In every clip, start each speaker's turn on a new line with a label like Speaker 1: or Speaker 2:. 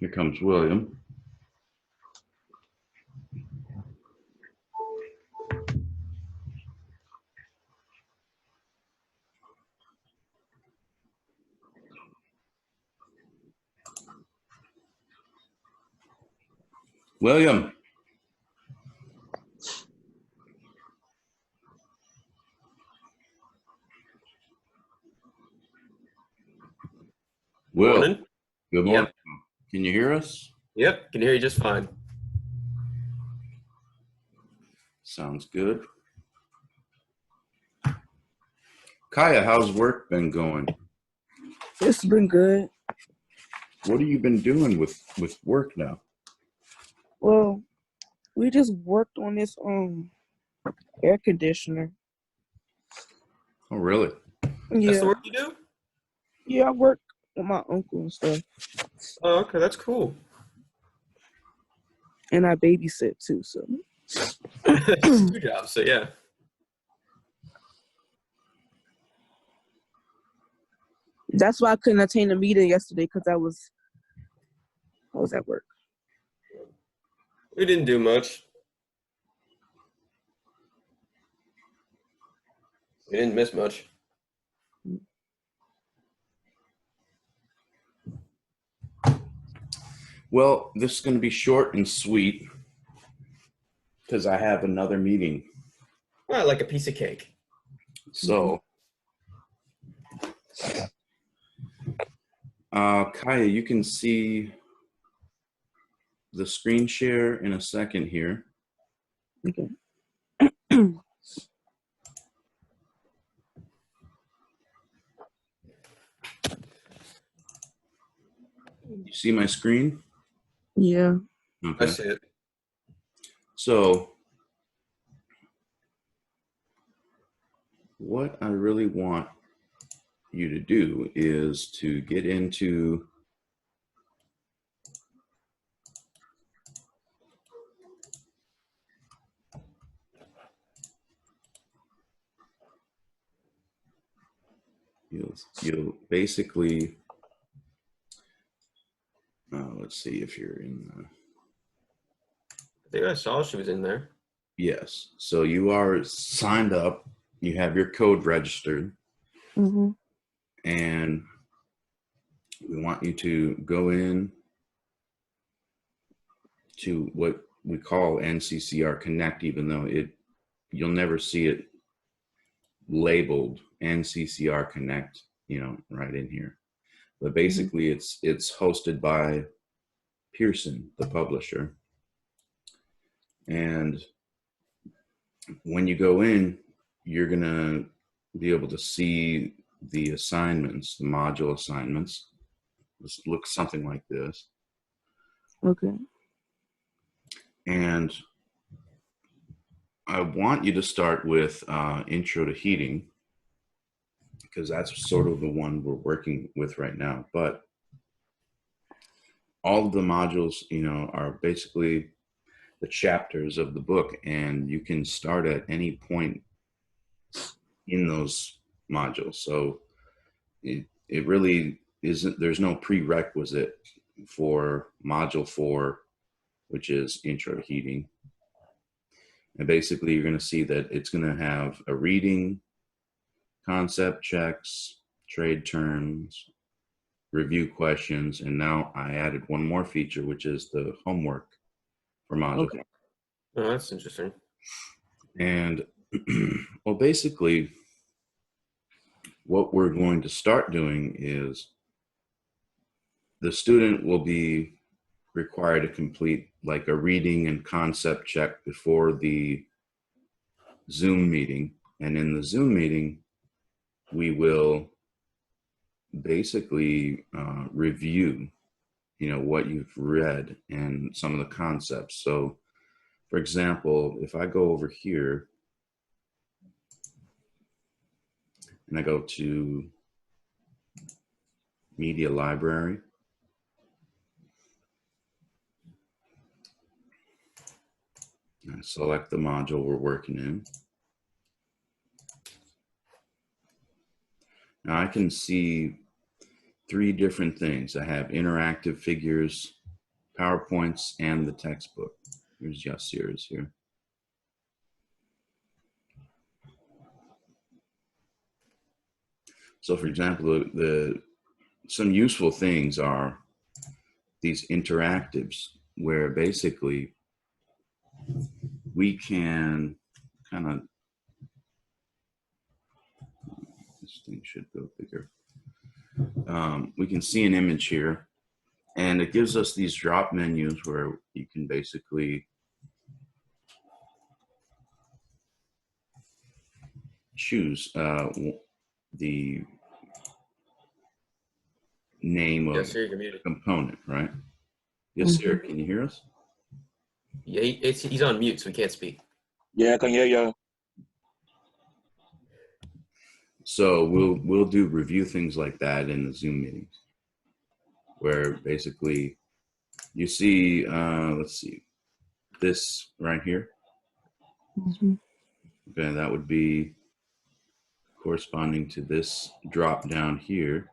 Speaker 1: Here comes William. William. Will.
Speaker 2: Morning.
Speaker 1: Good morning.
Speaker 2: Yep.
Speaker 1: Can you hear us?
Speaker 2: Yep, can hear you just fine.
Speaker 1: Sounds good. Kaya, how's work been going?
Speaker 3: It's been good.
Speaker 1: What have you been doing with work now?
Speaker 3: Well, we just worked on this air conditioner.
Speaker 1: Oh, really?
Speaker 2: That's
Speaker 3: Yeah,
Speaker 2: the work you do?
Speaker 3: yeah, I work with my uncle and stuff,
Speaker 2: Oh, okay, that's cool.
Speaker 3: and I babysit too. So
Speaker 2: Two jobs, so yeah.
Speaker 3: that's why I couldn't attend the meeting yesterday because I was at work.
Speaker 2: We didn't do much. We didn't miss much.
Speaker 1: Well, this is going to be short and sweet because I have another meeting.
Speaker 2: Well, like a piece of cake.
Speaker 1: So, Kaya, you can see the screen share in a second here.
Speaker 3: Okay.
Speaker 1: You see my screen?
Speaker 3: Yeah.
Speaker 1: Okay.
Speaker 2: I see it.
Speaker 1: So, what I really want you to do is to get into you'll basically let's see if you're in
Speaker 2: I think I saw she was in there.
Speaker 1: yes, so you are signed up, you have your code registered,
Speaker 3: Mhm.
Speaker 1: and we want you to go in to what we call NCCERconnect, even though you'll never see it labeled NCCERconnect, right in here. But basically it's hosted by Pearson, the publisher. And when you go in, you're going to be able to see the assignments, the module assignments. This looks something like this.
Speaker 3: Okay.
Speaker 1: And I want you to start with Intro to Heating, because that's sort of the one we're working with right now. But all of the modules, are basically the chapters of the book, and you can start at any point in those modules. So it really isn't, there's no prerequisite for module 4, which is Intro to Heating. And basically you're going to see that it's going to have a reading, concept checks, trade terms, review questions, and now I added one more feature, which is the homework for module.
Speaker 3: Okay.
Speaker 2: Oh, that's interesting.
Speaker 1: And well, basically what we're going to start doing is the student will be required to complete like a reading and concept check before the Zoom meeting. And in the Zoom meeting, we will basically review, what you've read and some of the concepts. So, for example, if I go over here and I go to Media Library, I select the module we're working in. Now I can see 3 different things. I have interactive figures, PowerPoints and the textbook. Here's Yasir's here. So for example, some useful things are these interactives where basically we can kind of, this thing should go bigger. We can see an image here, and it gives us these drop menus where you can basically choose the name of
Speaker 2: Yes, sir, you're muted.
Speaker 1: the component, right? Yes, sir. Can you hear us?
Speaker 2: Yeah, he's on mute, so he can't speak.
Speaker 4: Yeah, I can hear you.
Speaker 1: So we'll do review things like that in the Zoom meetings, where basically you see, let's see, this right here. Okay, that would be corresponding to this drop down here.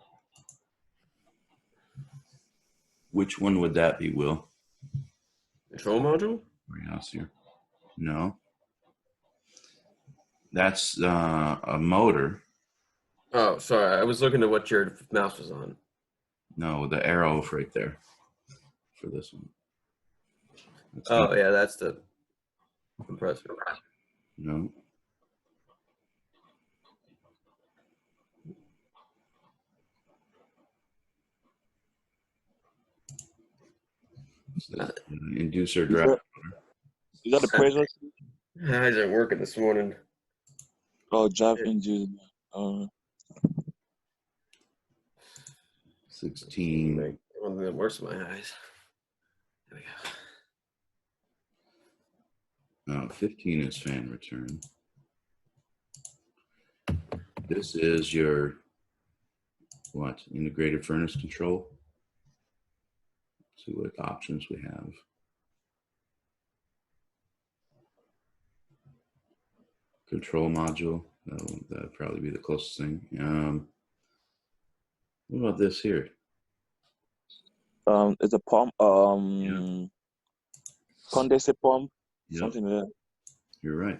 Speaker 1: Which one would that be, Will?
Speaker 2: Control module?
Speaker 1: Where else here? No. That's a motor.
Speaker 2: Oh, sorry. I was looking at what your mouse was on.
Speaker 1: No, the arrow right there for this one. That's
Speaker 2: Oh, yeah, that's the compressor.
Speaker 1: no. Inducer drive.
Speaker 4: Is that the pressure?
Speaker 2: Eyes are working this morning.
Speaker 4: Oh, drive engine.
Speaker 1: 16.
Speaker 2: One of them works in my eyes. There we go.
Speaker 1: 15 is fan return. This is your what? Integrated furnace control. See what options we have. Control module. That'd probably be the closest thing. What about this here?
Speaker 4: It's a pump. Condenser pump.
Speaker 1: Yep.
Speaker 4: Something like that.
Speaker 1: You're right.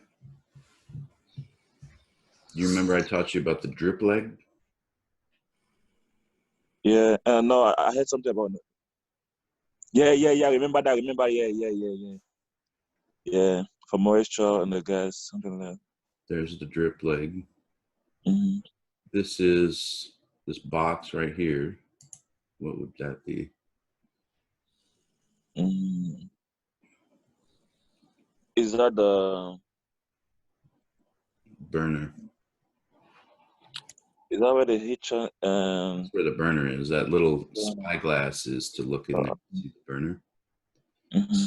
Speaker 1: You remember I taught you about the drip leg?
Speaker 4: Yeah. No, I heard something about it. Yeah. Remember that? Yeah. For moisture and the gas, something like that.
Speaker 1: There's the drip leg.
Speaker 4: Mm-hmm.
Speaker 1: This is this box right here. What would that be?
Speaker 4: Mm-hmm. Is that the
Speaker 1: Burner.
Speaker 4: Is that where the heat?
Speaker 1: That's where the burner is. That little spyglass is to look in there to see the burner.
Speaker 4: Mm-hmm.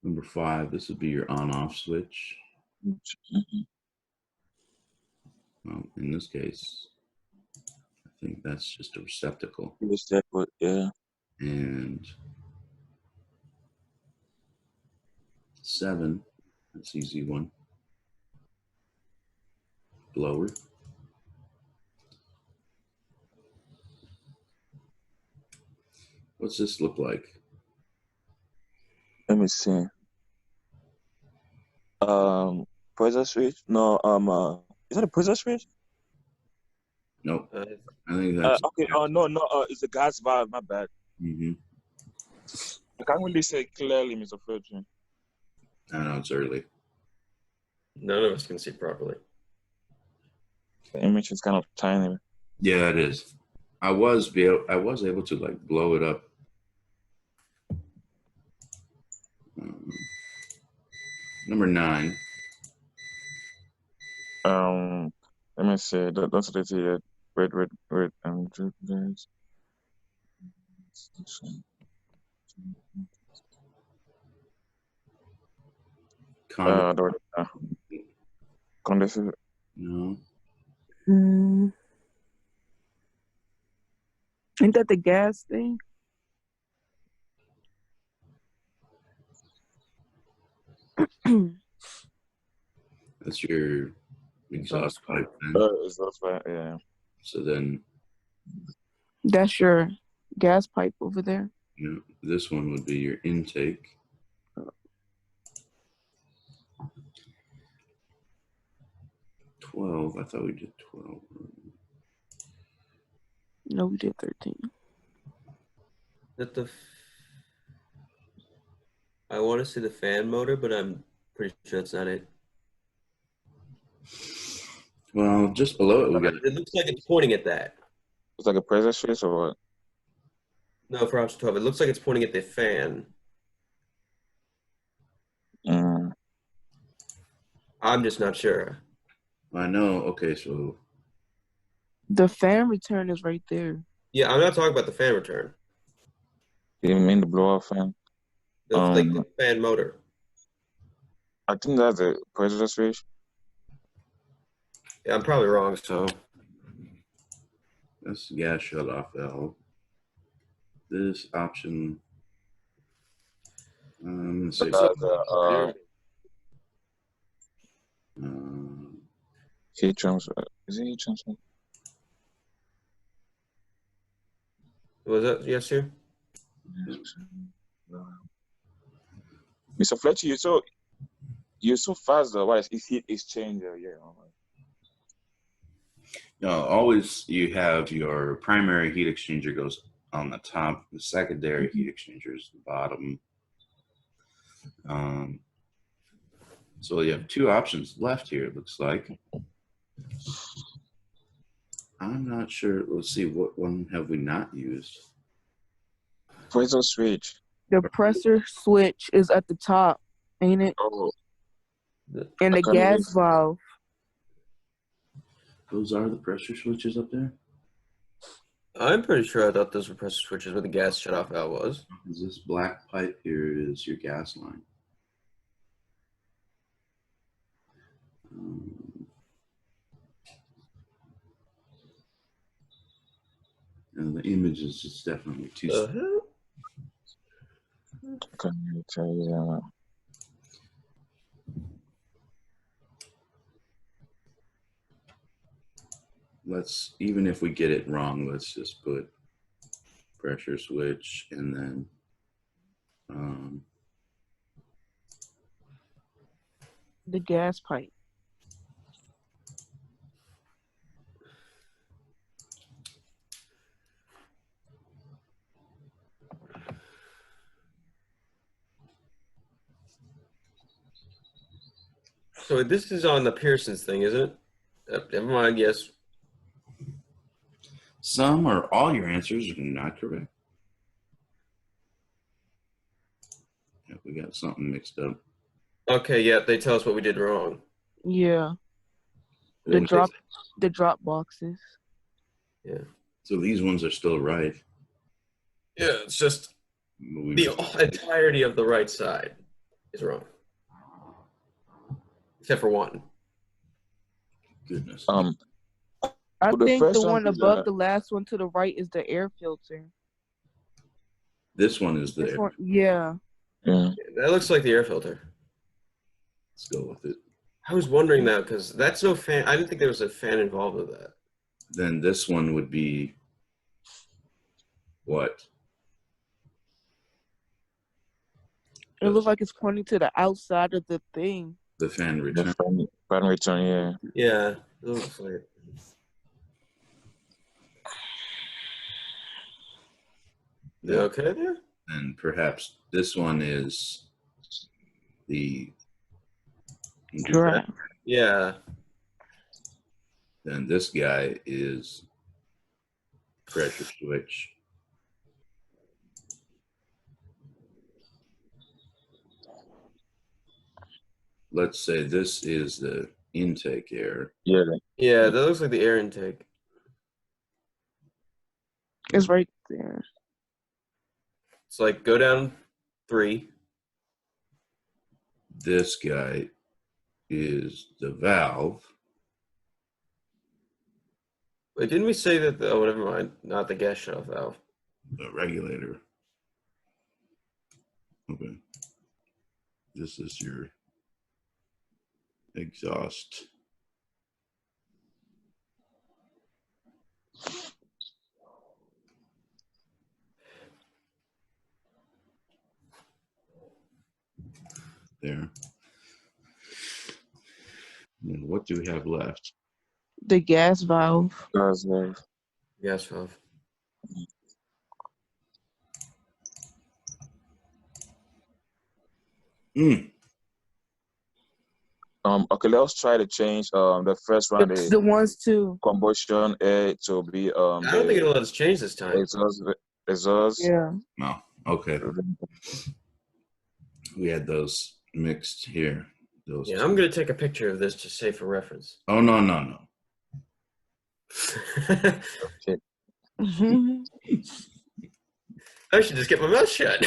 Speaker 1: Number 5, this would be your on-off switch.
Speaker 4: Mm-hmm.
Speaker 1: Well, in this case, I think that's just a receptacle.
Speaker 4: Yeah.
Speaker 1: And 7, that's easy one. Blower. What's this look like?
Speaker 4: Let me see. Pressure switch? No. Is that a pressure switch?
Speaker 1: Nope. I think that's
Speaker 4: okay. No. It's a gas valve. My bad.
Speaker 1: Mm-hmm.
Speaker 4: I can't really say clearly, Mr. Frederick.
Speaker 1: I know it's early.
Speaker 2: None of us can see properly.
Speaker 4: The image is kind of tiny.
Speaker 1: Yeah, it is. I was able to like blow it up. Number 9.
Speaker 4: Let me see. That's what it is. Wait. There's condenser.
Speaker 1: No.
Speaker 3: Ain't that the gas thing?
Speaker 1: That's your exhaust pipe then.
Speaker 4: Exhaust pipe. Yeah.
Speaker 1: So then
Speaker 3: That's your gas pipe over there.
Speaker 1: Yeah, this one would be your intake. I thought we did 12.
Speaker 3: No, we did 13.
Speaker 2: That I want to see the fan motor, but I'm pretty sure that's not it.
Speaker 1: Well, just below it, we got
Speaker 2: It looks like it's pointing at that.
Speaker 4: It's like a pressure switch or what?
Speaker 2: No, for option 12, it looks like it's pointing at the fan.
Speaker 4: Mm.
Speaker 2: I'm just not sure.
Speaker 1: I know. Okay, so
Speaker 3: The fan return is right there.
Speaker 2: Yeah, I'm not talking about the fan return.
Speaker 4: You mean the blower fan?
Speaker 2: Like the fan motor.
Speaker 4: I think that's a pressure switch.
Speaker 2: Yeah, I'm probably wrong. So
Speaker 1: that's the gas shut-off valve. This option. Let's see.
Speaker 4: Heat transfer. Is it heat transfer?
Speaker 2: was that yes, sir?
Speaker 4: Mr. Fletcher, you're so fast though. Why is heat exchanger? Yeah.
Speaker 1: No, always you have your primary heat exchanger goes on the top. The secondary heat exchanger is the bottom. So you have two options left here, it looks like. I'm not sure. Let's see, what one have we not used?
Speaker 4: Pressure switch.
Speaker 3: The pressure switch is at the top, ain't it?
Speaker 4: Oh,
Speaker 3: And the
Speaker 4: I can't
Speaker 3: gas valve.
Speaker 1: Those are the pressure switches up there?
Speaker 2: I'm pretty sure I thought those were pressure switches where the gas shut-off valve was.
Speaker 1: Is this black pipe here is your gas line? And the image is just definitely too small.
Speaker 4: I can't really tell you that.
Speaker 1: Let's, even if we get it wrong, let's just put pressure switch and then
Speaker 3: The gas pipe.
Speaker 2: So this is on the Pearson's thing, isn't it? Never mind. Yes.
Speaker 1: some or all your answers are not correct. Yeah, we got something mixed up.
Speaker 2: Okay. Yeah, they tell us what we did wrong.
Speaker 3: Yeah. The drop boxes.
Speaker 2: Yeah.
Speaker 1: So these ones are still right.
Speaker 2: Yeah, it's just the entirety of the right side is wrong, except for one.
Speaker 1: Goodness.
Speaker 3: I
Speaker 4: Well, the
Speaker 3: think
Speaker 4: first
Speaker 3: the
Speaker 4: one
Speaker 3: one
Speaker 4: is,
Speaker 3: above the last one to the right is the air filter.
Speaker 1: This one is
Speaker 3: This
Speaker 1: there.
Speaker 3: one, yeah.
Speaker 4: yeah.
Speaker 2: That looks like the air filter.
Speaker 1: Let's go with it.
Speaker 2: I was wondering that because that's no fan. I didn't think there was a fan involved with that.
Speaker 1: Then this one would be what?
Speaker 3: It looks like it's pointing to the outside of the thing.
Speaker 1: The fan
Speaker 4: The
Speaker 1: return.
Speaker 4: fan return, yeah.
Speaker 2: Yeah, it looks like it. You okay there?
Speaker 1: And perhaps this one is the
Speaker 3: Correct.
Speaker 2: Yeah.
Speaker 1: Then this guy is pressure switch. Let's say this is the intake air.
Speaker 4: Yeah.
Speaker 2: Yeah, that looks like the air intake.
Speaker 3: It's right there.
Speaker 2: It's like go down 3.
Speaker 1: This guy is the valve.
Speaker 2: Wait, didn't we say that? Oh, never mind. Not the gas shut-off valve.
Speaker 1: The regulator. Okay. This is your exhaust. there. And what do we have left?
Speaker 3: The gas valve.
Speaker 4: That's right.
Speaker 2: Gas valve.
Speaker 1: Mm.
Speaker 4: Okay, let's try to change the first one,
Speaker 3: The ones too.
Speaker 4: combustion air, to be
Speaker 2: I don't think it'll let us change this time.
Speaker 4: exhaust.
Speaker 3: Yeah.
Speaker 1: No. Okay. We had those mixed here. Those
Speaker 2: Yeah,
Speaker 1: two.
Speaker 2: I'm gonna take a picture of this to save for reference.
Speaker 1: Oh no.
Speaker 4: Okay.
Speaker 2: I should just get my mouth shut.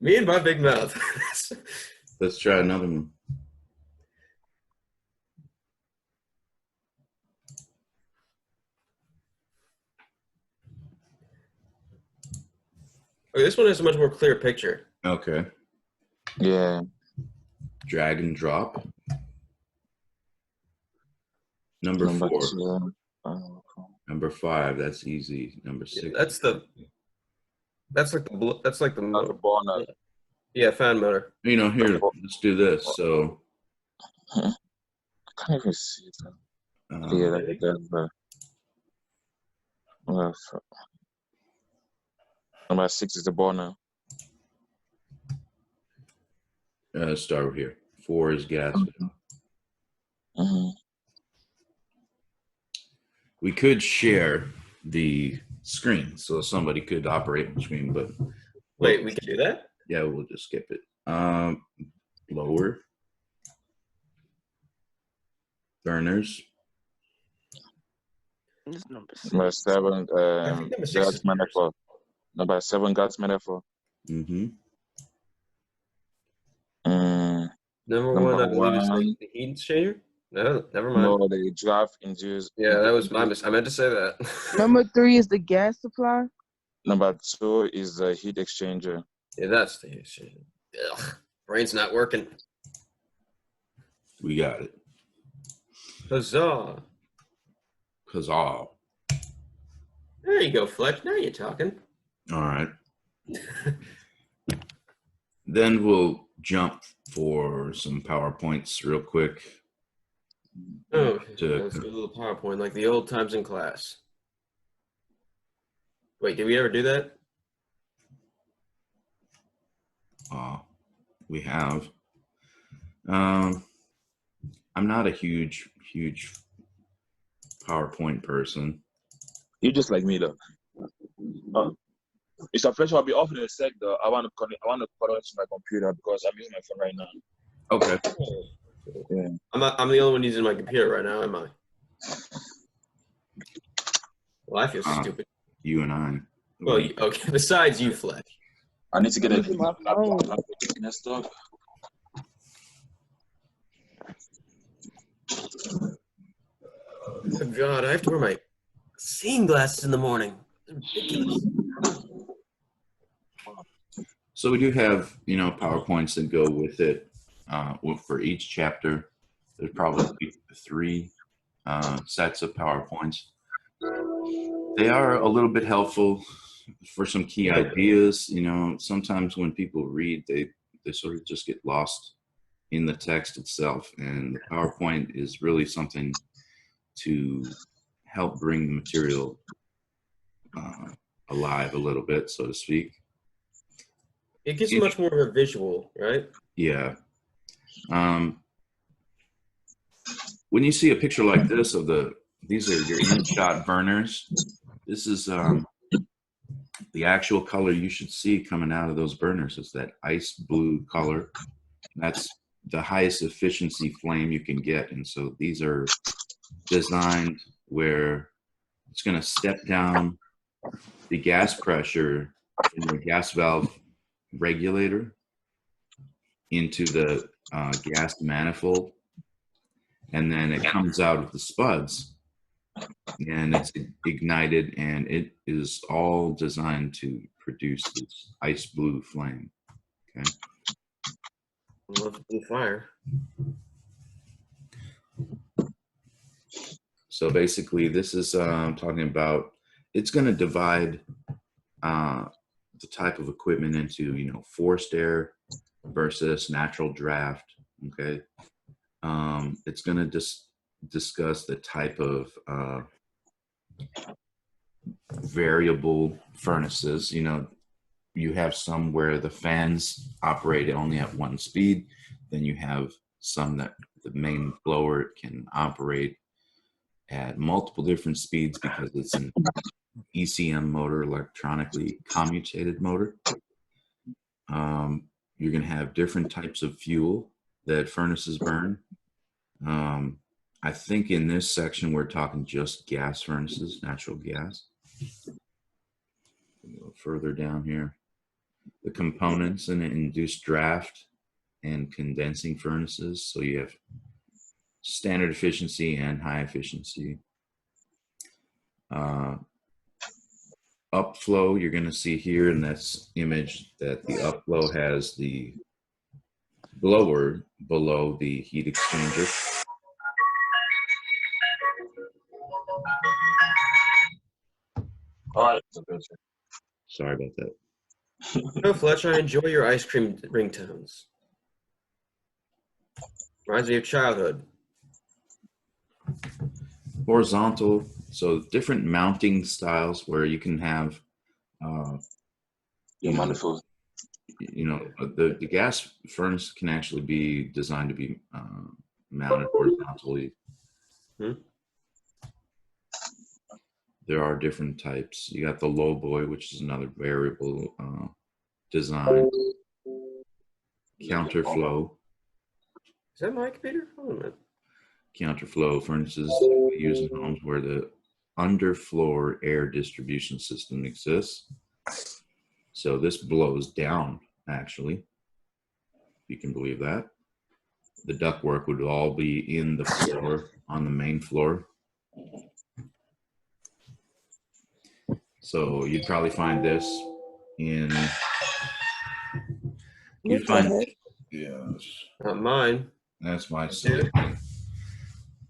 Speaker 2: Me and my big mouth.
Speaker 1: Let's try another one.
Speaker 2: Okay, this one has a much more clear picture.
Speaker 1: Okay.
Speaker 4: Yeah.
Speaker 1: Drag and drop. Number 4.
Speaker 4: 2.
Speaker 1: Number 5. That's easy. Number 6.
Speaker 2: That's like the
Speaker 4: That's the burner.
Speaker 2: yeah, fan motor.
Speaker 1: You know, here, let's do this. So,
Speaker 4: I can't even see that. Yeah, that's number 6 is the burner.
Speaker 1: let's start over here. 4 is gas.
Speaker 4: Mm-hmm.
Speaker 1: We could share the screen, so somebody could operate the screen, but
Speaker 2: Wait, we can do that?
Speaker 1: yeah, we'll just skip it. Lower. Burners.
Speaker 3: It's number 6.
Speaker 4: Number 7,
Speaker 2: I think number 6
Speaker 4: gas
Speaker 2: is
Speaker 4: manifold. Number 7, gas manifold.
Speaker 1: Mm-hmm.
Speaker 4: Mm,
Speaker 2: Number
Speaker 4: Number
Speaker 2: 1, I believe it's
Speaker 4: one.
Speaker 2: the heat exchanger. No, never mind.
Speaker 4: no, the draft induced.
Speaker 2: Yeah, that was my mistake. I meant to say that.
Speaker 3: Number 3 is the gas supply.
Speaker 4: Number 2 is the heat exchanger.
Speaker 2: Yeah, that's the heat exchanger. Ugh, brain's not working.
Speaker 1: We got it.
Speaker 2: Huzzah!
Speaker 1: Huzzah.
Speaker 2: There you go, Fletch. Now you're talking.
Speaker 1: All right. Then we'll jump for some PowerPoints real quick.
Speaker 2: Oh,
Speaker 1: To-
Speaker 2: let's do a little PowerPoint like the old times in class. Wait, did we ever do that?
Speaker 1: We have. I'm not a huge PowerPoint person.
Speaker 4: You're just like me, though. It's a pleasure. I'll be off in a sec, though. I want to connect to my computer because I'm using my phone right now.
Speaker 1: Okay.
Speaker 4: Yeah.
Speaker 2: I'm the only one using my computer right now, am I? Well, I feel stupid.
Speaker 1: You and I.
Speaker 2: Well, okay. Besides you, Fletch.
Speaker 4: I need to get
Speaker 3: Look at my phone.
Speaker 4: Next up.
Speaker 2: Oh God, I have to wear my seeing glasses in the morning. It's ridiculous.
Speaker 1: So we do have, PowerPoints that go with it. For each chapter, there's probably 3 sets of PowerPoints. They are a little bit helpful for some key ideas. Sometimes when people read, they sort of just get lost in the text itself. And the PowerPoint is really something to help bring the material alive a little bit, so to speak.
Speaker 2: It gives you much more of a visual, right?
Speaker 1: Yeah. When you see a picture like this these are your in-shot burners. This is the actual color you should see coming out of those burners is that ice blue color. That's the highest efficiency flame you can get. And so these are designed where it's going to step down the gas pressure in the gas valve regulator into the gas manifold, and then it comes out of the spuds and it's ignited, and it is all designed to produce this ice blue flame. Okay.
Speaker 2: I love blue fire.
Speaker 1: So basically this is talking about, it's going to divide the type of equipment into, you know, forced air versus natural draft. Okay. It's going to discuss the type of variable furnaces. You know, you have some where the fans operate only at one speed. Then you have some that the main blower can operate at multiple different speeds because it's an ECM motor, electronically commutated motor. You're going to have different types of fuel that furnaces burn. I think in this section, we're talking just gas furnaces, natural gas. A little further down here, the components in an induced draft and condensing furnaces. So you have standard efficiency and high efficiency. Upflow, you're going to see here in this image that the upflow has the blower below the heat exchanger.
Speaker 4: All right.
Speaker 1: Sorry about that.
Speaker 2: No, Fletcher, I enjoy your ice cream ringtones. Reminds me of childhood.
Speaker 1: Horizontal, so different mounting styles where you can have,
Speaker 4: You're wonderful.
Speaker 1: you know, the gas furnace can actually be designed to be mounted horizontally.
Speaker 2: Hmm.
Speaker 1: There are different types. You got the low boy, which is another variable design. Counterflow.
Speaker 2: Is that my computer? Hold on a minute.
Speaker 1: Counterflow furnaces that we use in homes where the underfloor air distribution system exists. So this blows down, actually. You can believe that. The ductwork would all be in the floor, on the main floor. So you'd probably find this in, you'd find, yes,
Speaker 2: Not mine.
Speaker 1: that's my silly.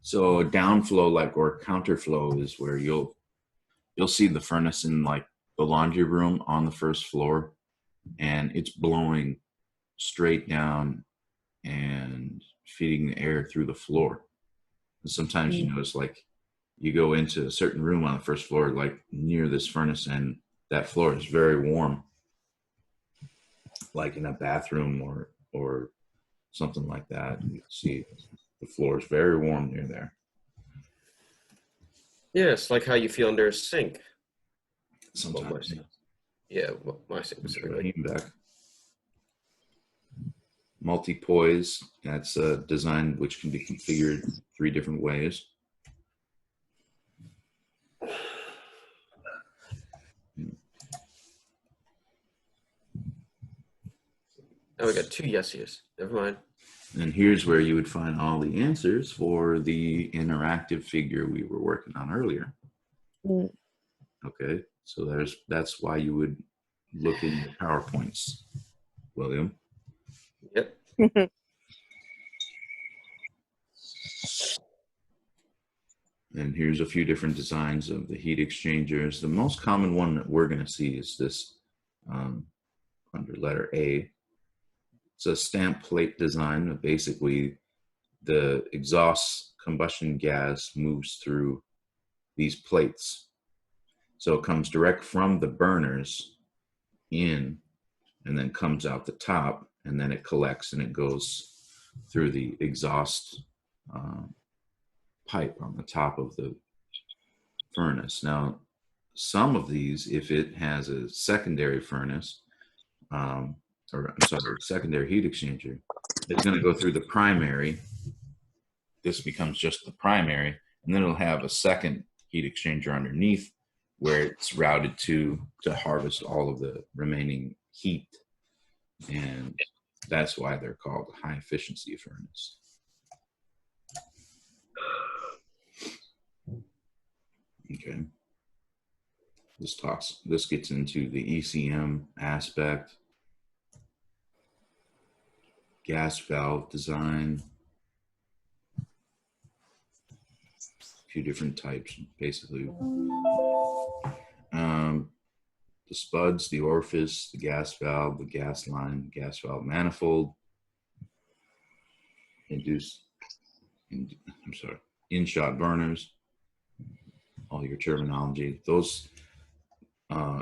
Speaker 1: So downflow, like, or counterflow is where you'll see the furnace in like the laundry room on the first floor, and it's blowing straight down and feeding the air through the floor. And sometimes you notice, like, you go into a certain room on the first floor, like near this furnace, and that floor is very warm, like in a bathroom or something like that. You see the floor is very warm near there.
Speaker 2: Yes, like how you feel under a sink.
Speaker 1: Sometimes.
Speaker 2: Yeah, well, my sink specifically.
Speaker 1: Back. Multi-poise, that's a design which can be configured 3 different ways.
Speaker 2: Oh, we got 2 yesies. Never mind.
Speaker 1: And here's where you would find all the answers for the interactive figure we were working on earlier. Okay, so that's why you would look in your PowerPoints, William.
Speaker 2: Yep.
Speaker 1: And here's a few different designs of the heat exchangers. The most common one that we're going to see is this under letter A. It's a stamp plate design. Basically, the exhaust combustion gas moves through these plates. So it comes direct from the burners in and then comes out the top, and then it collects and it goes through the exhaust pipe on the top of the furnace. Now, some of these, if it has a secondary furnace, secondary heat exchanger, it's going to go through the primary. This becomes just the primary, and then it'll have a second heat exchanger underneath where it's routed to harvest all of the remaining heat. And that's why they're called high efficiency furnace. Okay. This gets into the ECM aspect, gas valve design, a few different types, basically. the spuds, the orifice, the gas valve, the gas line, gas valve manifold, in-shot burners, all your terminology. Those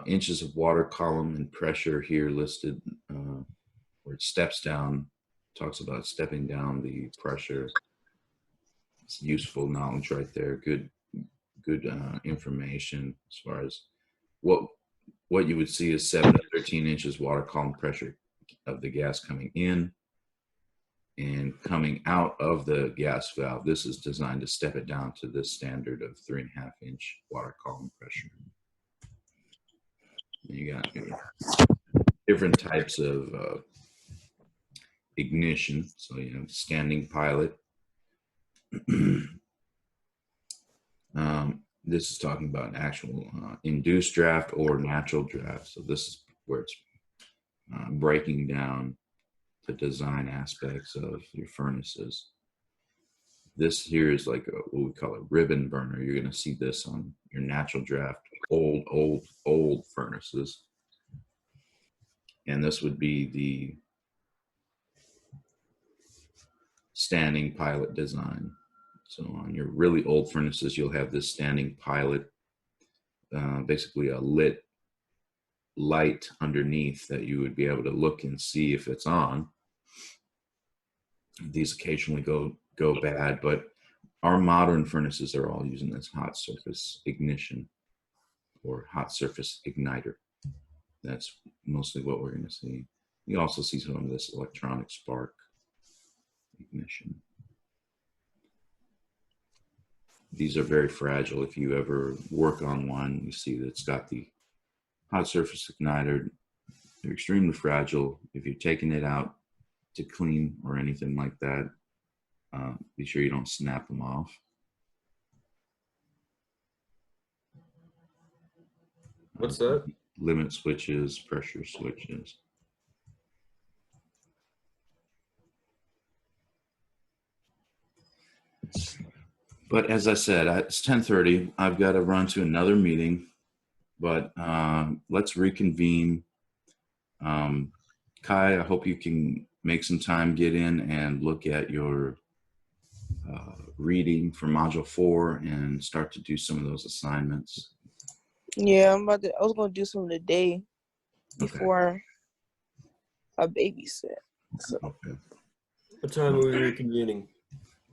Speaker 1: inches of water column and pressure here listed, where it steps down, talks about stepping down the pressure. It's useful knowledge right there. Good information as far as what you would see is 7 to 13 inches water column pressure of the gas coming in and coming out of the gas valve. This is designed to step it down to this standard of 3.5 inch water column pressure. And you got different types of ignition. So you have standing pilot. This is talking about an actual induced draft or natural draft. So this is where it's breaking down the design aspects of your furnaces. This here is like what we call a ribbon burner. You're going to see this on your natural draft, old furnaces. And this would be the standing pilot design. So on your really old furnaces, you'll have this standing pilot, basically a lit light underneath that you would be able to look and see if it's on. These occasionally go bad, but our modern furnaces are all using this hot surface ignition or hot surface igniter. That's mostly what we're going to see. You also see some of this electronic spark ignition. These are very fragile. If you ever work on one, you see that it's got the hot surface igniter. They're extremely fragile. If you're taking it out to clean or anything like that, be sure you don't snap them off.
Speaker 2: What's that?
Speaker 1: Limit switches, pressure switches. But as I said, it's 10:30. I've got to run to another meeting, but let's reconvene. Kai, I hope you can make some time, get in and look at your reading for Module 4 and start to do some of those assignments.
Speaker 3: Yeah, I was gonna do some today before I babysit. So.
Speaker 1: Okay.
Speaker 2: What time are we reconvening?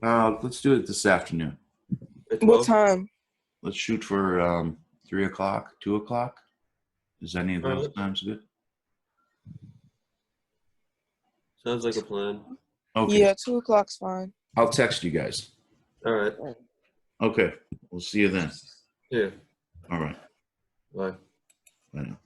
Speaker 1: Let's do it this afternoon.
Speaker 2: At
Speaker 3: What
Speaker 2: 12?
Speaker 3: time?
Speaker 1: Let's shoot for 3 o'clock, 2 o'clock. Is any of those
Speaker 2: Alright.
Speaker 1: times good?
Speaker 2: Sounds like a plan.
Speaker 1: Okay.
Speaker 3: Yeah, 2 o'clock's fine.
Speaker 1: I'll text you guys.
Speaker 2: All right.
Speaker 1: Okay. We'll see you then.
Speaker 2: Yeah.
Speaker 1: All right.
Speaker 2: Bye.
Speaker 1: Bye now.